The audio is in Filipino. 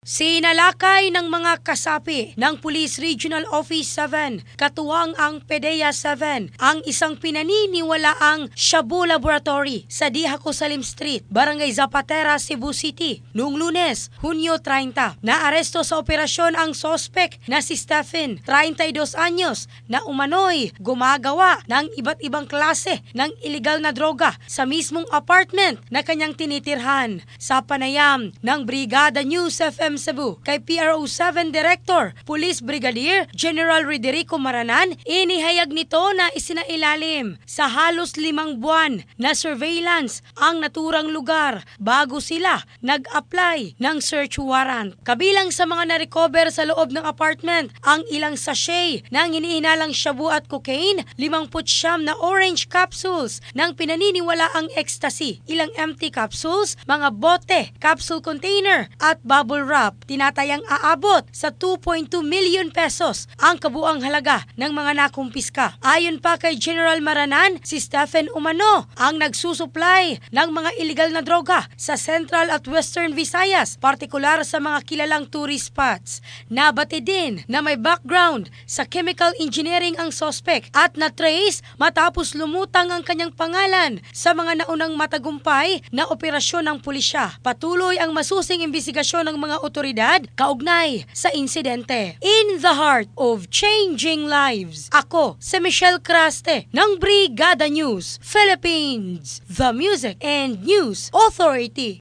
Sinalakay ng mga kasapi ng Police Regional Office 7, katuwang ang PDEA 7, ang isang pinaniniwalaang Shabu Laboratory sa Dihaco Salim Street, Barangay Zapatera, Cebu City, noong Lunes, Hunyo 30. Naaresto sa operasyon ang sospek na si Stephen, 32 anyos, na umano'y gumagawa ng iba't ibang klase ng iligal na droga sa mismong apartment na kanyang tinitirhan. Sa panayam ng Brigada News FM Cebu kay PRO 7 Director Police Brigadier General Roderico Maranan, inihayag nito na isinailalim sa halos 5 buwan na surveillance ang naturang lugar bago sila nag-apply ng search warrant. Kabilang sa mga na-recover sa loob ng apartment ang ilang sachet ng hinihinalang shabu at cocaine, 59 na orange capsules ng pinaniniwalaang ecstasy, ilang empty capsules, mga bote, capsule container at bubble wrap. Tinatayang aabot sa 2.2 million pesos ang kabuang halaga ng mga nakumpiska. Ayon pa kay General Maranan, si Stephen umano ang nagsusupply ng mga illegal na droga sa Central at Western Visayas, partikular sa mga kilalang tourist spots. Nabati din na may background sa chemical engineering ang sospek at na-trace matapos lumutang ang kanyang pangalan sa mga naunang matagumpay na operasyon ng pulisya. Patuloy ang masusing imbestigasyon ng mga otoridad kaugnay sa insidente. In the heart of changing lives, ako si Michelle Craste ng Brigada News Philippines, the Music and News Authority.